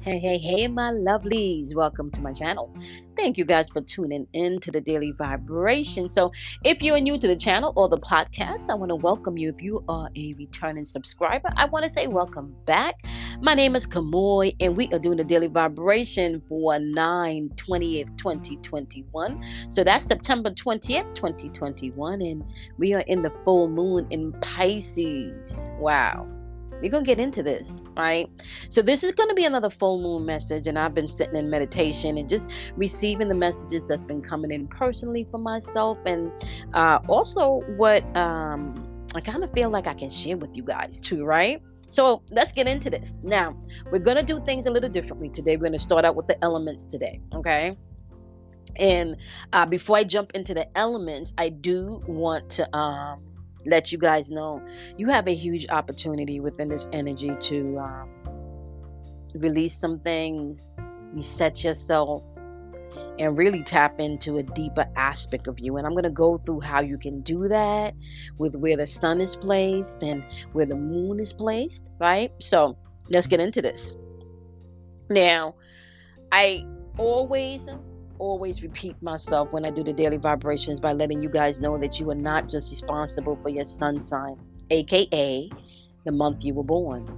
Hey, hey, hey, my lovelies. Welcome to my channel. Thank you guys for tuning in to the Daily Vibration. So, if you are new to the channel or the podcast, I want to welcome you. If you are a returning subscriber, I want to say welcome back. My name is Kamoy, and we are doing the Daily Vibration for 9/20th, 2021. So, that's September 20th, 2021, and we are in the full moon in Pisces. Wow. We're going to get into this, right? So this is going to be another full moon message, and I've been sitting in meditation and just receiving the messages that's been coming in personally for myself, and also what I kind of feel like I can share with you guys too, right? So let's get into this. Now, we're going to do things a little differently today. We're going to start out with the elements today, okay? And before I jump into the elements, I do want to let you guys know you have a huge opportunity within this energy to release some things, reset yourself, and really tap into a deeper aspect of you. And I'm going to go through how you can do that with where the sun is placed and where the moon is placed, right? So let's get into this. Now, I always repeat myself when I do the daily vibrations by letting you guys know that you are not just responsible for your sun sign, aka the month you were born.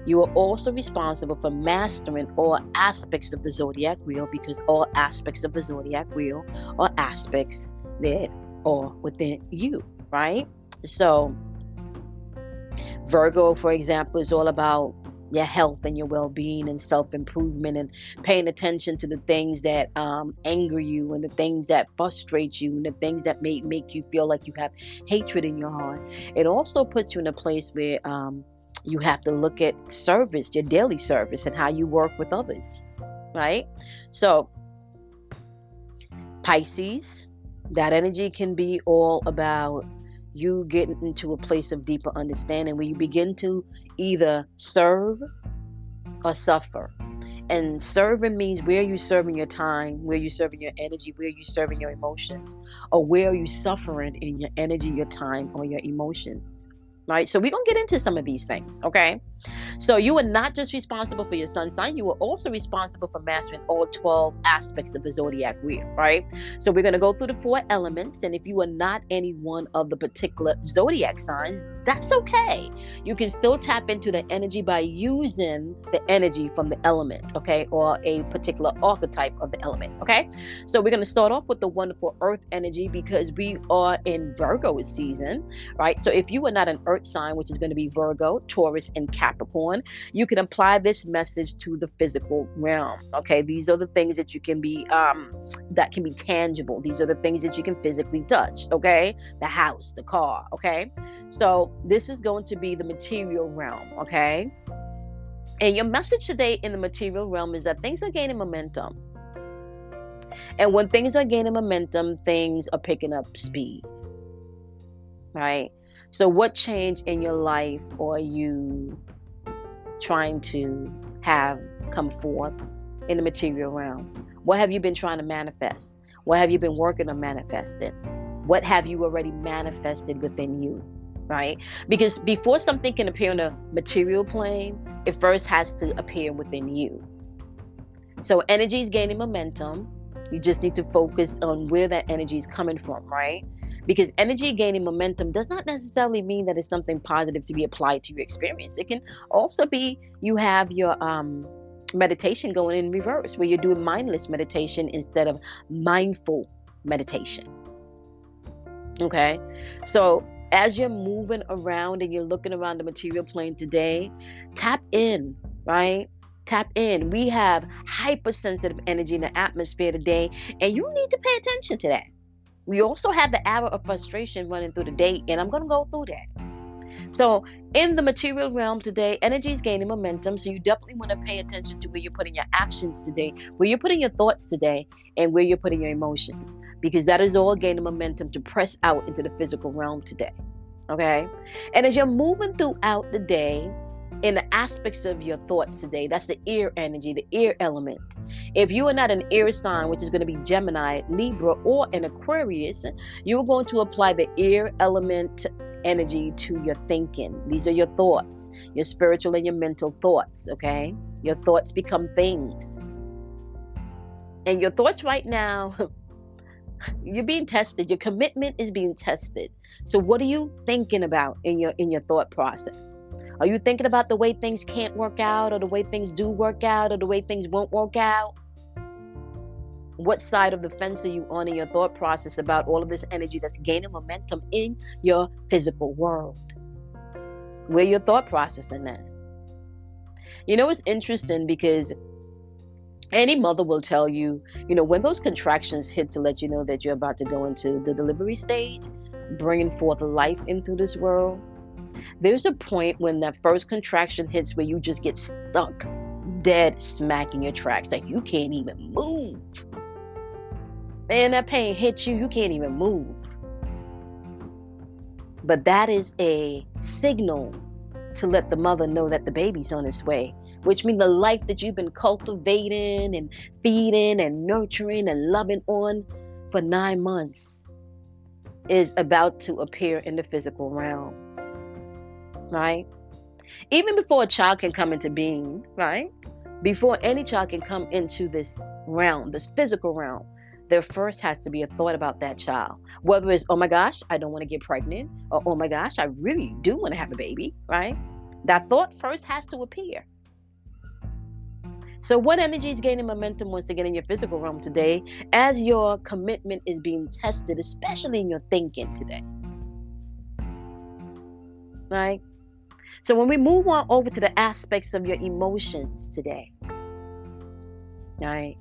You are also responsible for mastering all aspects of the zodiac wheel, because all aspects of the zodiac wheel are aspects that are within you, right? So, Virgo, for example, is all about your health and your well-being and self-improvement, and paying attention to the things that anger you, and the things that frustrate you, and the things that make you feel like you have hatred in your heart. It also puts you in a place where you have to look at service, your daily service, and how you work with others, right? So Pisces, that energy can be all about you getting into a place of deeper understanding where you begin to either serve or suffer. And serving means, where you serving your time, where you serving your energy, where you serving your emotions, or where are you suffering in your energy, your time, or your emotions, right? So we're going to get into some of these things, okay? So you are not just responsible for your sun sign, you are also responsible for mastering all 12 aspects of the zodiac wheel, right? So we're going to go through the four elements, and if you are not any one of the particular zodiac signs, that's okay. You can still tap into the energy by using the energy from the element, okay, or a particular archetype of the element, okay? So we're going to start off with the wonderful earth energy, because we are in Virgo season, right? So if you are not an earth sign, which is going to be Virgo, Taurus, and Capricorn, you can apply this message to the physical realm, okay? These are the things that you can be that can be tangible. These are the things that you can physically touch, okay? The house, the car, okay? So this is going to be the material realm, okay? And your message today in the material realm is that things are gaining momentum. And when things are gaining momentum, things are picking up speed, right? So what change in your life are you trying to have come forth in the material realm? What have you been trying to manifest? What have you been working on manifesting? What have you already manifested within you, right? Because before something can appear on a material plane, it first has to appear within you. So energy is gaining momentum. You just need to focus on where that energy is coming from, right? Because energy gaining momentum does not necessarily mean that it's something positive to be applied to your experience. It can also be you have your meditation going in reverse, where you're doing mindless meditation instead of mindful meditation. Okay? So as you're moving around and you're looking around the material plane today, tap in, right? Tap in. We have hypersensitive energy in the atmosphere today, and you need to pay attention to that. We also have the hour of frustration running through the day, and I'm going to go through that. So in the material realm today, energy is gaining momentum. So you definitely want to pay attention to where you're putting your actions today, where you're putting your thoughts today, and where you're putting your emotions, because that is all gaining momentum to press out into the physical realm today. Okay. And as you're moving throughout the day, in the aspects of your thoughts today. That's the air energy, the air element. If you are not an air sign, which is going to be Gemini, Libra, or an Aquarius, you're going to apply the air element energy to your thinking. These are your thoughts, your spiritual and your mental thoughts, okay? Your thoughts become things. And your thoughts right now, you're being tested. Your commitment is being tested. So what are you thinking about in your thought process? Are you thinking about the way things can't work out, or the way things do work out, or the way things won't work out? What side of the fence are you on in your thought process about all of this energy that's gaining momentum in your physical world? Where your thought process in that? You know, it's interesting because any mother will tell you, when those contractions hit to let you know that you're about to go into the delivery stage, bringing forth life into this world. There's a point when that first contraction hits where you just get stuck dead smack in your tracks. Like you can't even move. Man, that pain hits you, you can't even move. But that is a signal to let the mother know that the baby's on its way, which means the life that you've been cultivating and feeding and nurturing and loving on for 9 months is about to appear in the physical realm, right? Even before a child can come into being, right? Before any child can come into this realm, this physical realm, there first has to be a thought about that child. Whether it's, oh my gosh, I don't want to get pregnant, or oh my gosh, I really do want to have a baby, right? That thought first has to appear. So what energy is gaining momentum once again in your physical realm today as your commitment is being tested, especially in your thinking today? Right? So when we move on over to the aspects of your emotions today, right?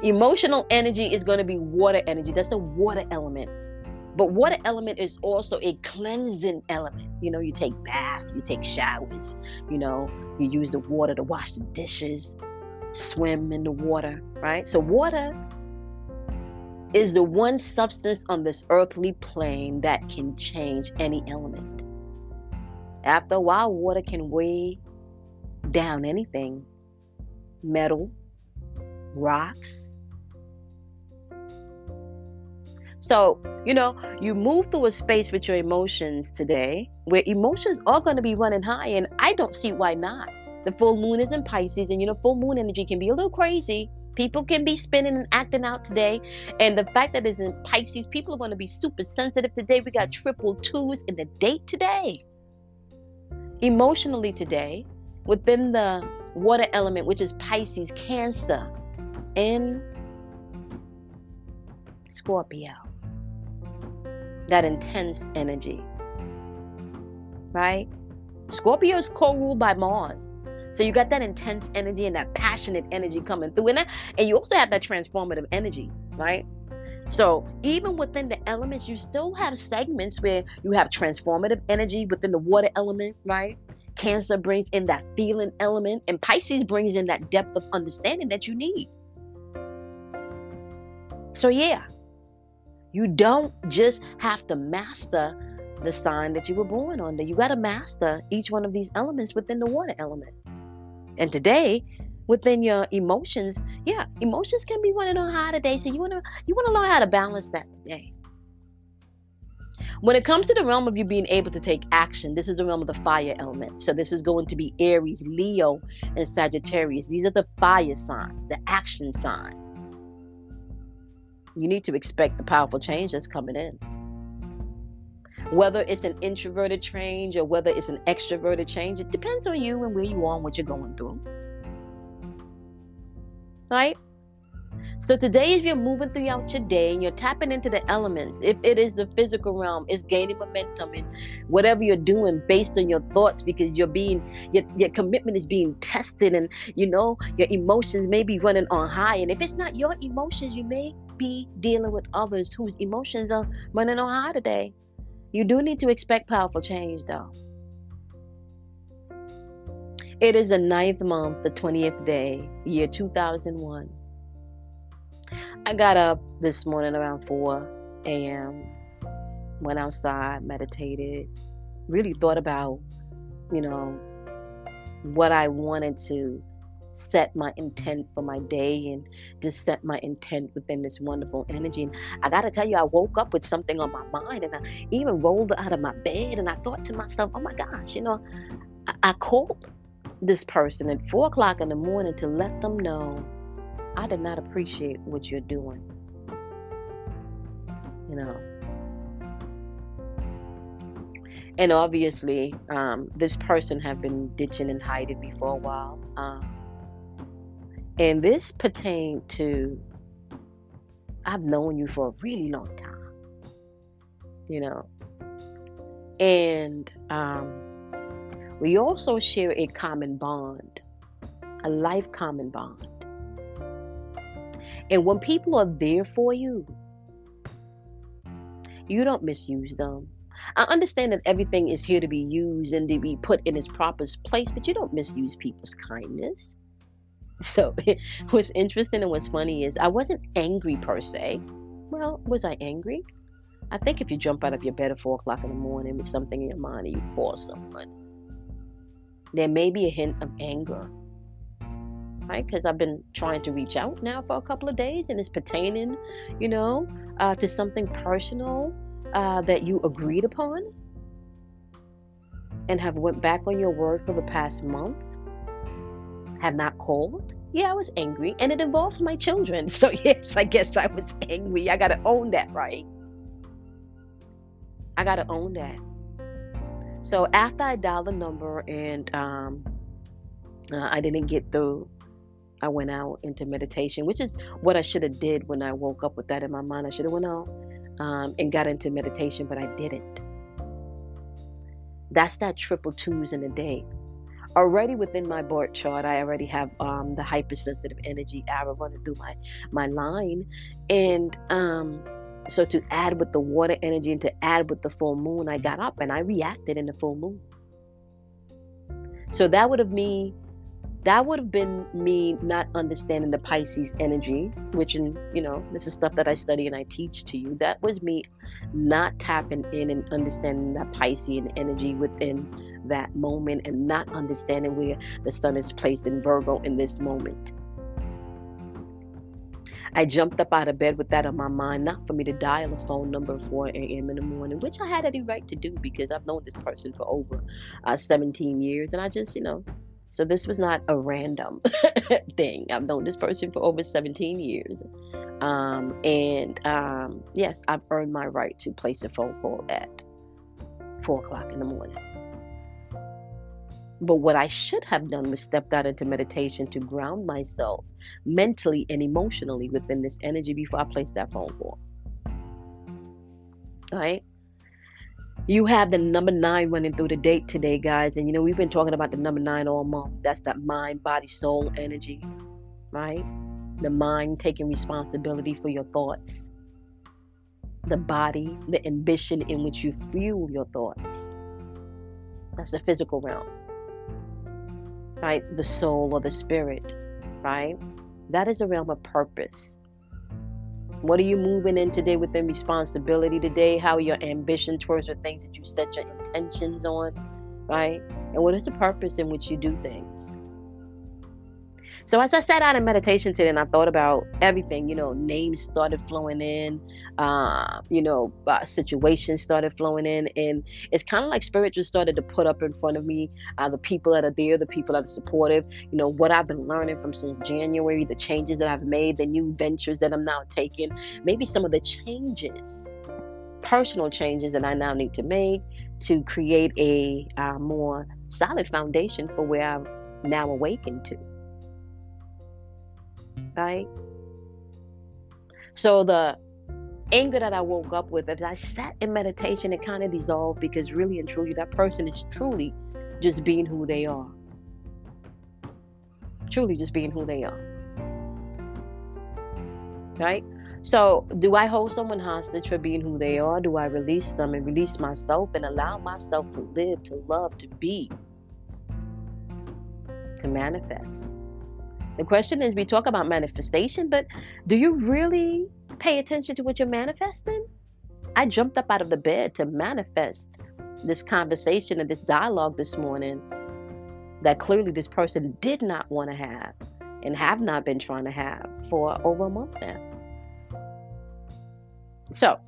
Emotional energy is going to be water energy. That's the water element. But water element is also a cleansing element. You take baths, you take showers, you use the water to wash the dishes, swim in the water, right? So water is the one substance on this earthly plane that can change any element. After a while, water can weigh down anything. Metal, rocks. So, you move through a space with your emotions today where emotions are going to be running high, and I don't see why not. The full moon is in Pisces, and full moon energy can be a little crazy. People can be spinning and acting out today. And the fact that it's in Pisces, people are going to be super sensitive today. We got triple twos in the date today. Emotionally today, within the water element, which is Pisces, Cancer, and Scorpio. That intense energy, right? Scorpio is co-ruled by Mars. So you got that intense energy and that passionate energy coming through. And you also have that transformative energy, right? So even within the elements, you still have segments where you have transformative energy within the water element, right? Cancer brings in that feeling element, and Pisces brings in that depth of understanding that you need. So yeah, you don't just have to master the sign that you were born under. You got to master each one of these elements within the water element. And today, within your emotions, emotions can be running on high today. So you want to learn how to balance that today. When it comes to the realm of you being able to take action, this is the realm of the fire element. So this is going to be Aries, Leo, and Sagittarius. These are the fire signs, the action signs. You need to expect the powerful change that's coming in. Whether it's an introverted change or whether it's an extroverted change, it depends on you and where you are and what you're going through. Right? So today, if you're moving throughout your day and you're tapping into the elements, if it is the physical realm, it's gaining momentum in whatever you're doing based on your thoughts, because your commitment is being tested, and your emotions may be running on high. And if it's not your emotions, you may be dealing with others whose emotions are running on high today. You do need to expect powerful change, though. It is the 9th month, the 20th day, year 2001. I got up this morning around 4 a.m., went outside, meditated, really thought about, what I wanted to set my intent for my day and just set my intent within this wonderful energy. And I got to tell you, I woke up with something on my mind, and I even rolled out of my bed and I thought to myself, oh my gosh, I called this person at 4 o'clock in the morning to let them know I did not appreciate what you're doing. You know, and obviously, this person have been ditching and hiding me for a while. And this pertained to, I've known you for a really long time, you know, and we also share a common bond, a life common bond. And when people are there for you, you don't misuse them. I understand that everything is here to be used and to be put in its proper place, but you don't misuse people's kindness. So, what's interesting and what's funny is I wasn't angry per se. Well, was I angry? I think if you jump out of your bed at 4 o'clock in the morning with something in your mind and you call someone, there may be a hint of anger, right? Because I've been trying to reach out now for a couple of days and it's pertaining, to something personal that you agreed upon and have went back on your word for the past month, have not called. Yeah, I was angry, and it involves my children. So yes, I guess I was angry. I gotta own that, right? I gotta own that. So after I dialed the number and I didn't get through, I went out into meditation, which is what I should have did when I woke up with that in my mind. I should have went out and got into meditation, but I didn't. That's that triple twos in a day. Already within my birth chart, I already have the hypersensitive energy arrow running through my line, and so to add with the water energy and to add with the full moon, I got up and I reacted in the full moon. So that would have been me not understanding the Pisces energy, which, this is stuff that I study and I teach to you. That was me not tapping in and understanding that Piscean energy within that moment and not understanding where the sun is placed in Virgo in this moment. I jumped up out of bed with that on my mind, not for me to dial a phone number at 4 a.m. in the morning, which I had any right to do because I've known this person for over 17 years. And I just, so this was not a random thing. I've known this person for over 17 years. Yes, I've earned my right to place a phone call at 4 o'clock in the morning. But what I should have done was stepped out into meditation to ground myself mentally and emotionally within this energy before I placed that phone call. All right. You have the number 9 running through the date today, guys. And we've been talking about the number 9 all month. That's that mind, body, soul energy, right? The mind taking responsibility for your thoughts. The body, the ambition in which you fuel your thoughts. That's the physical realm. Right? The soul or the spirit, right? That is a realm of purpose. What are you moving in today within responsibility today? How are your ambition towards the things that you set your intentions on, right? And what is the purpose in which you do things? So as I sat out in meditation today and I thought about everything, names started flowing in, situations started flowing in. And it's kind of like spirit just started to put up in front of me the people that are there, the people that are supportive, what I've been learning from since January, the changes that I've made, the new ventures that I'm now taking, maybe some of the changes, personal changes that I now need to make to create a more solid foundation for where I'm now awakened to. Right? So the anger that I woke up with, as I sat in meditation, it kind of dissolved because really and truly, that person is truly just being who they are. Truly just being who they are. Right? So do I hold someone hostage for being who they are? Do I release them and release myself and allow myself to live, to love, to be, to manifest? The question is, we talk about manifestation, but do you really pay attention to what you're manifesting? I jumped up out of the bed to manifest this conversation and this dialogue this morning. that clearly this person did not want to have and have not been trying to have for over a month now. So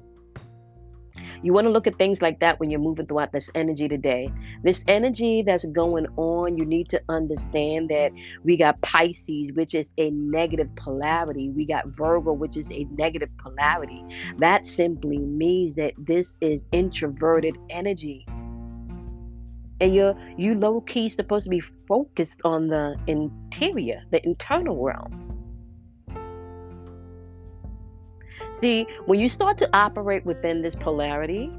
you want to look at things like that when you're moving throughout this energy today. This energy that's going on, you need to understand that we got Pisces, which is a negative polarity. We got Virgo, which is a negative polarity. That simply means that this is introverted energy. And you low key supposed to be focused on the interior, the internal realm. See, when you start to operate within this polarity,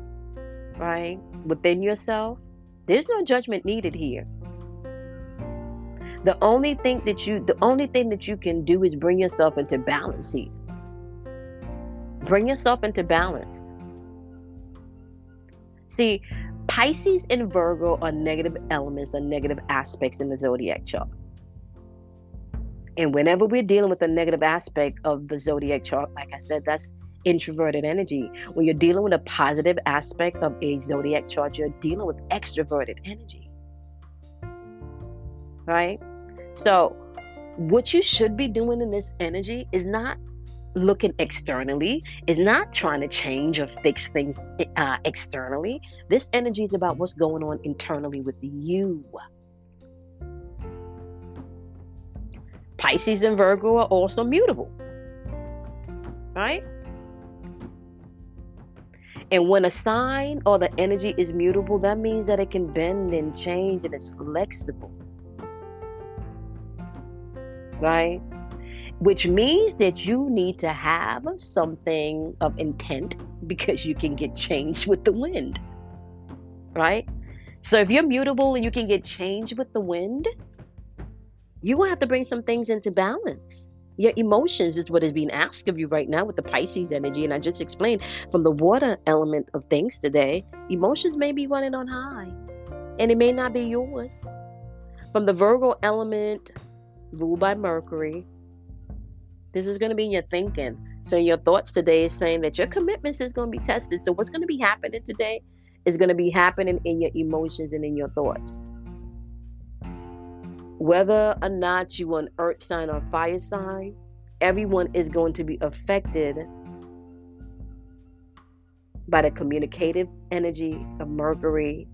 right, within yourself, there's no judgment needed here. The only thing that you can do is bring yourself into balance here. Bring yourself into balance. See, Pisces and Virgo are negative elements or negative aspects in the zodiac chart. And whenever we're dealing with a negative aspect of the zodiac chart, like I said, that's introverted energy. When you're dealing with a positive aspect of a zodiac chart, you're dealing with extroverted energy. Right? So, what you should be doing in this energy is not looking externally, is not trying to change or fix things externally. This energy is about what's going on internally with you. Pisces and Virgo are also mutable, right? And when a sign or the energy is mutable, that means that it can bend and change and it's flexible, right? Which means that you need to have something of intent because you can get changed with the wind, right? So if you're mutable and you can get changed with the wind, you're going to have to bring some things into balance. Your emotions is what is being asked of you right now with the Pisces energy. And I just explained from the water element of things today, emotions may be running on high and it may not be yours. From the Virgo element ruled by Mercury, this is going to be in your thinking. So your thoughts today is saying that your commitments is going to be tested. So what's going to be happening today is going to be happening in your emotions and in your thoughts. Whether or not you an earth sign or fire sign, everyone is going to be affected by the communicative energy of Mercury,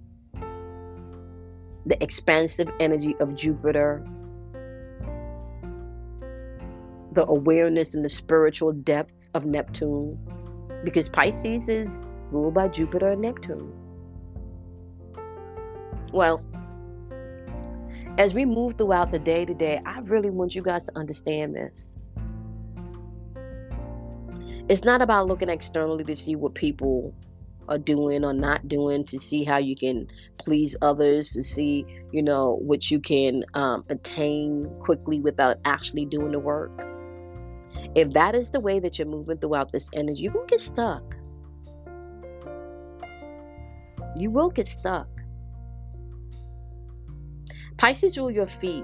the expansive energy of Jupiter, the awareness and the spiritual depth of Neptune, because Pisces is ruled by Jupiter and Neptune. Well, as we move throughout the day today, I really want you guys to understand this. It's not about looking externally to see what people are doing or not doing, to see how you can please others, to see, what you can attain quickly without actually doing the work. If that is the way that you're moving throughout this energy, you're going to get stuck. You will get stuck. Pisces rule your feet.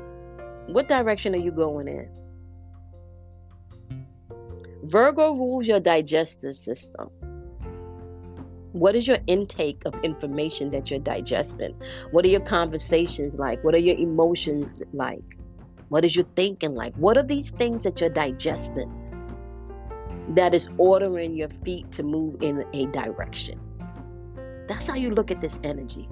What direction are you going in? Virgo rules your digestive system. What is your intake of information that you're digesting? What are your conversations like? What are your emotions like? What is your thinking like? What are these things that you're digesting that is ordering your feet to move in a direction? That's how you look at this energy.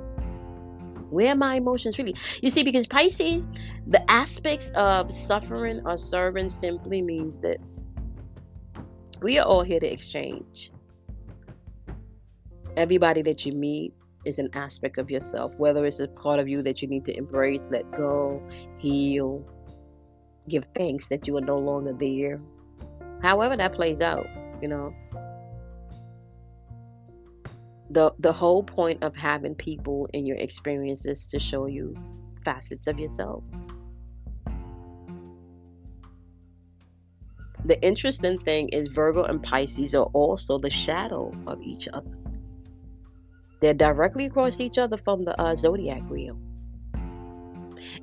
Where are my emotions really? You see, because Pisces, the aspects of suffering or serving simply means this. We are all here to exchange. Everybody that you meet is an aspect of yourself, whether it's a part of you that you need to embrace, let go, heal, give thanks that you are no longer there. However that plays out, The whole point of having people in your experience is to show you facets of yourself. The interesting thing is Virgo and Pisces are also the shadow of each other. They're directly across each other from the zodiac wheel.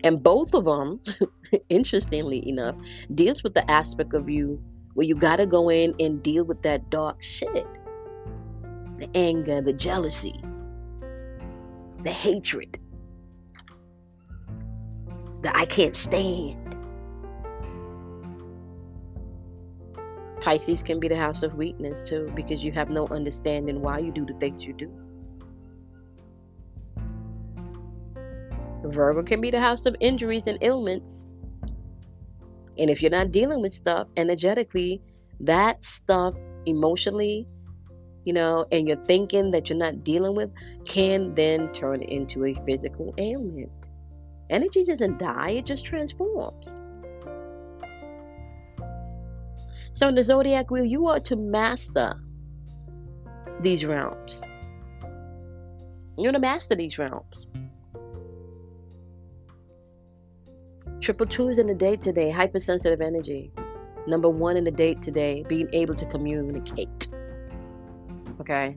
And both of them, interestingly enough, deals with the aspect of you where you got to go in and deal with that dark shit. The anger, the jealousy, the hatred. that I can't stand. Pisces can be the house of weakness too, because you have no understanding why you do the things you do. Virgo can be the house of injuries and ailments. And if you're not dealing with stuff energetically, that stuff emotionally, and you're thinking that you're not dealing with, can then turn into a physical ailment. Energy doesn't die, it just transforms. So in the zodiac wheel, you are to master these realms. You're to master these realms. Triple twos in the date today, hypersensitive energy. Number one in the date today, being able to communicate. Okay?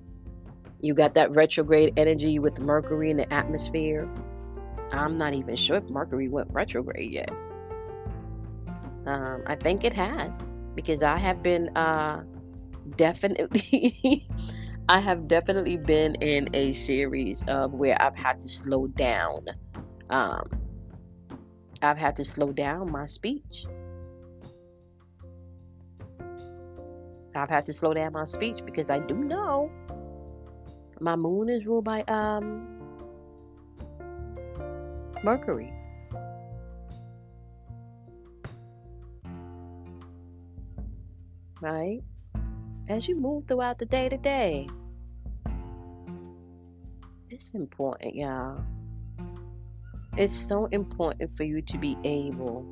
You got that retrograde energy with Mercury in the atmosphere. I'm not even sure if Mercury went retrograde yet. I think it has, because I have been definitely I have definitely been in a series of where I've had to slow down. I've had to slow down my speech. I've had to slow down my speech because I do know my moon is ruled by Mercury. Right? As you move throughout the day to day, it's important, y'all. It's so important for you to be able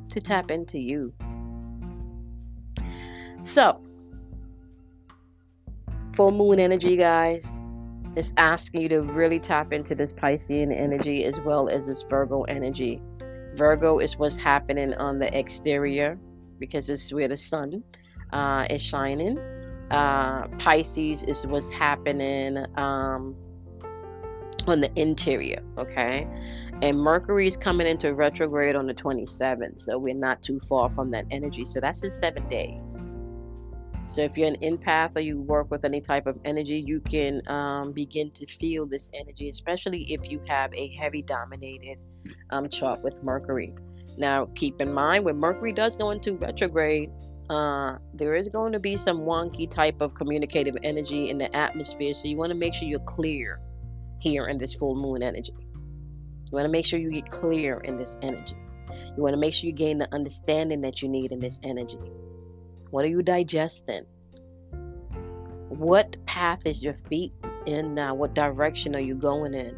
to tap into you. So, full moon energy, guys, is asking you to really tap into this Piscean energy as well as this Virgo energy. Virgo is what's happening on the exterior, because it's where the sun is shining. Pisces is what's happening on the interior, okay? And Mercury is coming into retrograde on the 27th, so we're not too far from that energy. So that's in 7 days. So if you're an empath or you work with any type of energy, you can begin to feel this energy, especially if you have a heavy dominated chart with Mercury. Now, keep in mind, when Mercury does go into retrograde, there is going to be some wonky type of communicative energy in the atmosphere. So you want to make sure you're clear here in this full moon energy. You want to make sure you get clear in this energy. You want to make sure you gain the understanding that you need in this energy. What are you digesting? What path is your feet in now? What direction are you going in?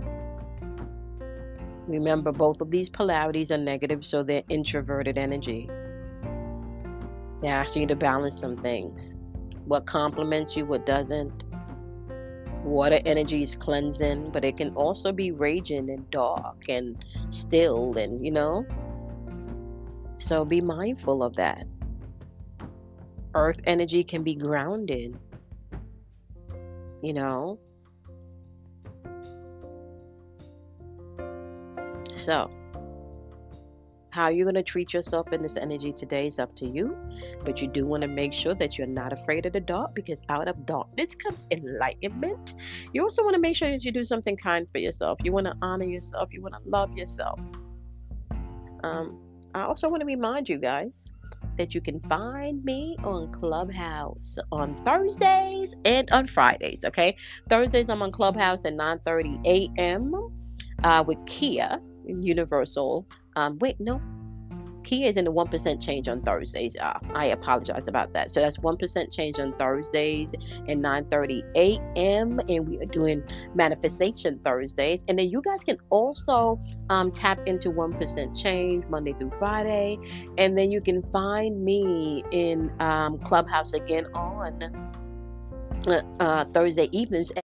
Remember, both of these polarities are negative, so they're introverted energy. They're asking you to balance some things. What complements you, what doesn't. Water energy is cleansing, but it can also be raging and dark and still, and so be mindful of that. Earth energy can be grounded, So, how you're going to treat yourself in this energy today is up to you. But you do want to make sure that you're not afraid of the dark, because out of darkness comes enlightenment. You also want to make sure that you do something kind for yourself. You want to honor yourself. You want to love yourself. I also want to remind you guys that you can find me on Clubhouse on Thursdays and on Fridays, okay? Thursdays I'm on Clubhouse at 9:30 a.m. With Kia Universal. Kia is in the 1% change on Thursdays. I apologize about that. So that's 1% change on Thursdays at 9:30 a.m. And we are doing Manifestation Thursdays. And then you guys can also tap into 1% change Monday through Friday. And then you can find me in Clubhouse again on Thursday evenings